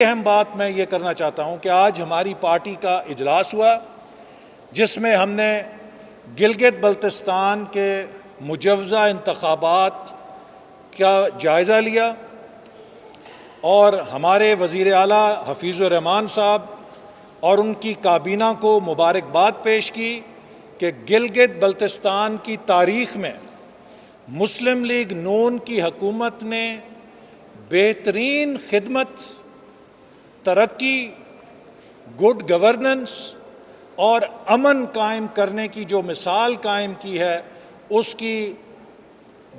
اہم بات میں یہ کرنا چاہتا ہوں کہ آج ہماری پارٹی کا اجلاس ہوا جس میں ہم نے گلگت بلتستان کے مجوزہ انتخابات کا جائزہ لیا اور ہمارے وزیر اعلیٰ حفیظ الرحمان صاحب اور ان کی کابینہ کو مبارکباد پیش کی کہ گلگت بلتستان کی تاریخ میں مسلم لیگ نون کی حکومت نے بہترین خدمت، ترقی، گڈ گورننس اور امن قائم کرنے کی جو مثال قائم کی ہے اس کی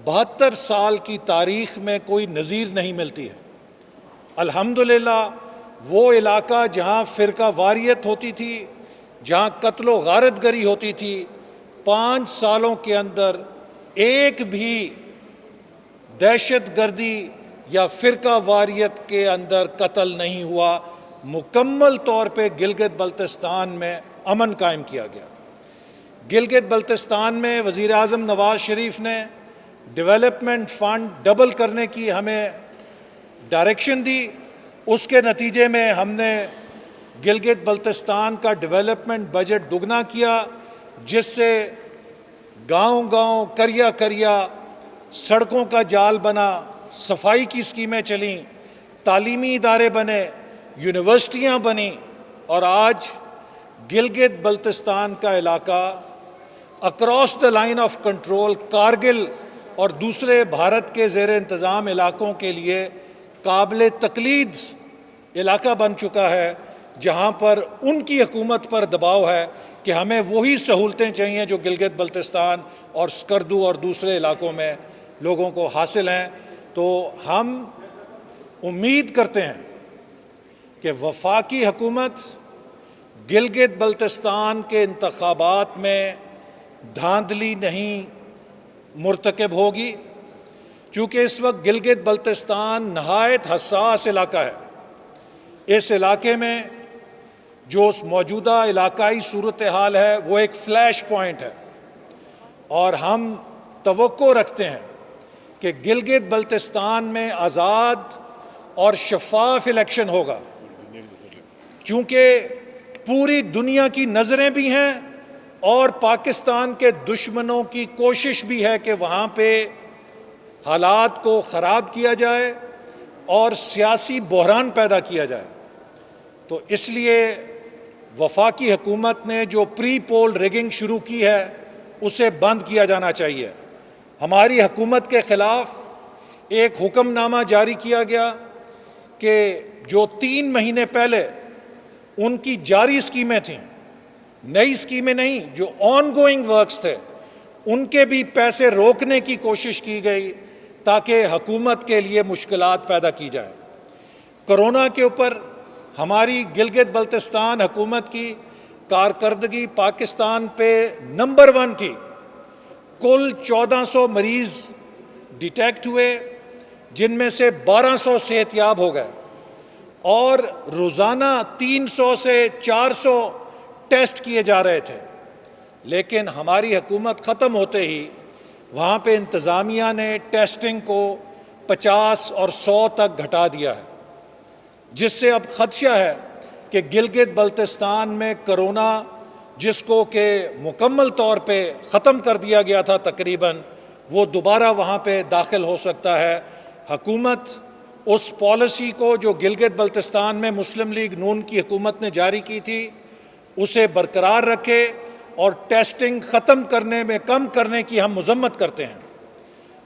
72 سال کی تاریخ میں کوئی نظیر نہیں ملتی ہے۔ الحمدللہ وہ علاقہ جہاں فرقہ واریت ہوتی تھی، جہاں قتل و غارت گری ہوتی تھی، 5 سالوں کے اندر ایک بھی دہشت گردی یا فرقہ واریت کے اندر قتل نہیں ہوا۔ مکمل طور پہ گلگت بلتستان میں امن قائم کیا گیا۔ گلگت بلتستان میں وزیر اعظم نواز شریف نے ڈیولپمنٹ فنڈ ڈبل کرنے کی ہمیں ڈائریکشن دی۔ اس کے نتیجے میں ہم نے گلگت بلتستان کا ڈیولپمنٹ بجٹ دگنا کیا، جس سے گاؤں گاؤں، کریا کریا سڑکوں کا جال بنا، صفائی کی اسکیمیں چلیں، تعلیمی ادارے بنے، یونیورسٹیاں بنیں، اور آج گلگت بلتستان کا علاقہ across the line of control Kargil اور دوسرے بھارت کے زیر انتظام علاقوں کے لیے قابل تقلید علاقہ بن چکا ہے، جہاں پر ان کی حکومت پر دباؤ ہے کہ ہمیں وہی سہولتیں چاہیے جو گلگت بلتستان اور سکردو اور دوسرے علاقوں میں لوگوں کو حاصل ہیں۔ تو ہم امید کرتے ہیں کہ وفاقی حکومت گلگت بلتستان کے انتخابات میں دھاندلی نہیں مرتکب ہوگی، چونکہ اس وقت گلگت بلتستان نہایت حساس علاقہ ہے۔ اس علاقے میں جو موجودہ علاقائی صورتحال ہے وہ ایک فلیش پوائنٹ ہے، اور ہم توقع رکھتے ہیں کہ گلگت بلتستان میں آزاد اور شفاف الیکشن ہوگا، چونکہ پوری دنیا کی نظریں بھی ہیں اور پاکستان کے دشمنوں کی کوشش بھی ہے کہ وہاں پہ حالات کو خراب کیا جائے اور سیاسی بحران پیدا کیا جائے۔ تو اس لیے وفاقی حکومت نے جو پری پول ریگنگ شروع کی ہے اسے بند کیا جانا چاہیے۔ ہماری حکومت کے خلاف ایک حکم نامہ جاری کیا گیا کہ جو 3 مہینے پہلے ان کی جاری اسکیمیں تھیں، نئی اسکیمیں نہیں، جو آن گوئنگ ورکس تھے، ان کے بھی پیسے روکنے کی کوشش کی گئی تاکہ حکومت کے لیے مشکلات پیدا کی جائیں۔ کرونا کے اوپر ہماری گلگت بلتستان حکومت کی کارکردگی پاکستان پہ نمبر 1 تھی۔ کل 1400 مریض ڈیٹیکٹ ہوئے، جن میں سے 1200 صحت یاب ہو گئے، اور روزانہ 300 سے 400 ٹیسٹ کیے جا رہے تھے۔ لیکن ہماری حکومت ختم ہوتے ہی وہاں پہ انتظامیہ نے ٹیسٹنگ کو 50 اور 100 تک گھٹا دیا ہے، جس سے اب خدشہ ہے کہ گلگت بلتستان میں کرونا، جس کو کہ مکمل طور پہ ختم کر دیا گیا تھا تقریباً، وہ دوبارہ وہاں پہ داخل ہو سکتا ہے۔ حکومت اس پالیسی کو جو گلگت بلتستان میں مسلم لیگ نون کی حکومت نے جاری کی تھی اسے برقرار رکھے، اور ٹیسٹنگ ختم کرنے میں کم کرنے کی ہم مذمت کرتے ہیں۔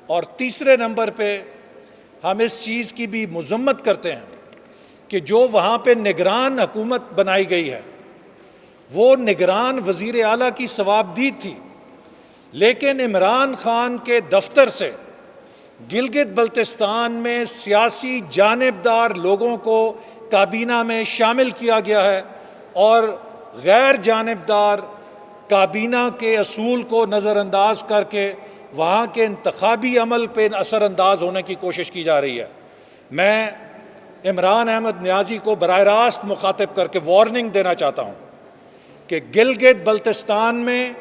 اور تیسرے نمبر پہ ہم اس چیز کی بھی مذمت کرتے ہیں کہ جو وہاں پہ نگران حکومت بنائی گئی ہے وہ نگران وزیر اعلیٰ کی صوابدید تھی، لیکن عمران خان کے دفتر سے گلگت بلتستان میں سیاسی جانبدار لوگوں کو کابینہ میں شامل کیا گیا ہے، اور غیر جانبدار کابینہ کے اصول کو نظر انداز کر کے وہاں کے انتخابی عمل پہ اثر انداز ہونے کی کوشش کی جا رہی ہے۔ میں عمران احمد نیازی کو براہ راست مخاطب کر کے وارننگ دینا چاہتا ہوں کہ گلگت بلتستان میں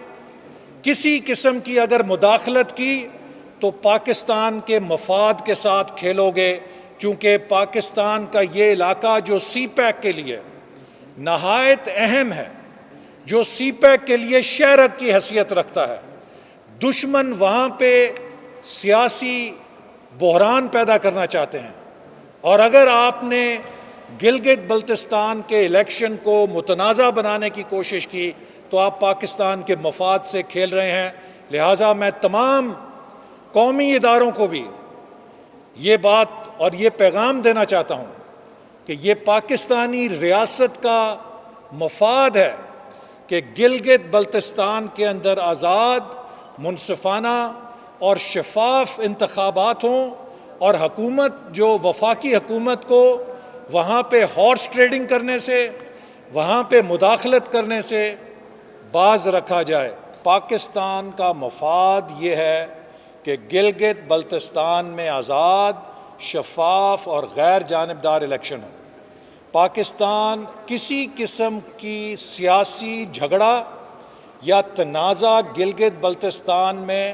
کسی قسم کی اگر مداخلت کی تو پاکستان کے مفاد کے ساتھ کھیلو گے۔ چونکہ پاکستان کا یہ علاقہ جو سی پیک کے لیے نہایت اہم ہے، جو سی پیک کے لیے شہرک کی حیثیت رکھتا ہے، دشمن وہاں پہ سیاسی بحران پیدا کرنا چاہتے ہیں، اور اگر آپ نے گلگت بلتستان کے الیکشن کو متنازع بنانے کی کوشش کی تو آپ پاکستان کے مفاد سے کھیل رہے ہیں۔ لہٰذا میں تمام قومی اداروں کو بھی یہ بات اور یہ پیغام دینا چاہتا ہوں کہ یہ پاکستانی ریاست کا مفاد ہے کہ گلگت بلتستان کے اندر آزاد، منصفانہ اور شفاف انتخابات ہوں، اور حکومت جو وفاقی حکومت کو وہاں پہ ہارس ٹریڈنگ کرنے سے، وہاں پہ مداخلت کرنے سے باز رکھا جائے۔ پاکستان کا مفاد یہ ہے کہ گلگت بلتستان میں آزاد، شفاف اور غیر جانبدار الیکشن ہو۔ پاکستان کسی قسم کی سیاسی جھگڑا یا تنازع گلگت بلتستان میں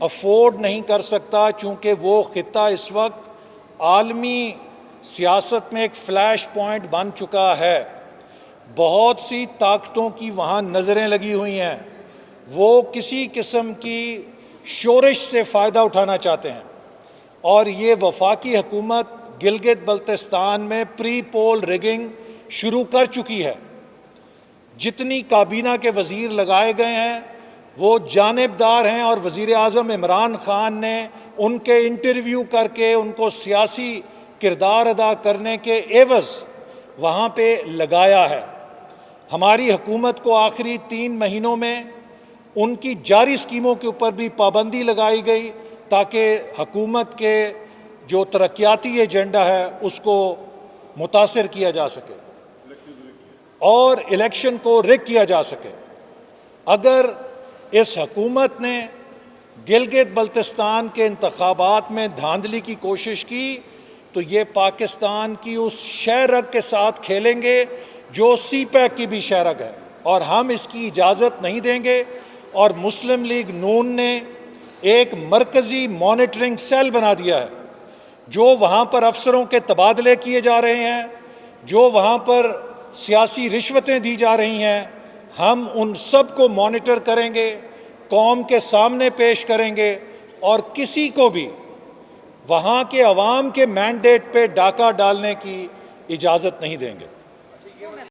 افورڈ نہیں کر سکتا، چونکہ وہ خطہ اس وقت عالمی سیاست میں ایک فلیش پوائنٹ بن چکا ہے۔ بہت سی طاقتوں کی وہاں نظریں لگی ہوئی ہیں، وہ کسی قسم کی شورش سے فائدہ اٹھانا چاہتے ہیں، اور یہ وفاقی حکومت گلگت بلتستان میں پری پول ریگنگ شروع کر چکی ہے۔ جتنی کابینہ کے وزیر لگائے گئے ہیں وہ جانبدار ہیں، اور وزیر اعظم عمران خان نے ان کے انٹرویو کر کے ان کو سیاسی کردار ادا کرنے کے عوض وہاں پہ لگایا ہے۔ ہماری حکومت کو آخری 3 مہینوں میں ان کی جاری اسکیموں کے اوپر بھی پابندی لگائی گئی تاکہ حکومت کے جو ترقیاتی ایجنڈا ہے اس کو متاثر کیا جا سکے اور الیکشن کو ریگ کیا جا سکے۔ اگر اس حکومت نے گلگت بلتستان کے انتخابات میں دھاندلی کی کوشش کی تو یہ پاکستان کی اس شہرک کے ساتھ کھیلیں گے جو سی پیک کی بھی شہرک ہے، اور ہم اس کی اجازت نہیں دیں گے۔ اور مسلم لیگ نون نے ایک مرکزی مانیٹرنگ سیل بنا دیا ہے، جو وہاں پر افسروں کے تبادلے کیے جا رہے ہیں، جو وہاں پر سیاسی رشوتیں دی جا رہی ہیں، ہم ان سب کو مانیٹر کریں گے، قوم کے سامنے پیش کریں گے، اور کسی کو بھی وہاں کے عوام کے مینڈیٹ پہ ڈاکہ ڈالنے کی اجازت نہیں دیں گے۔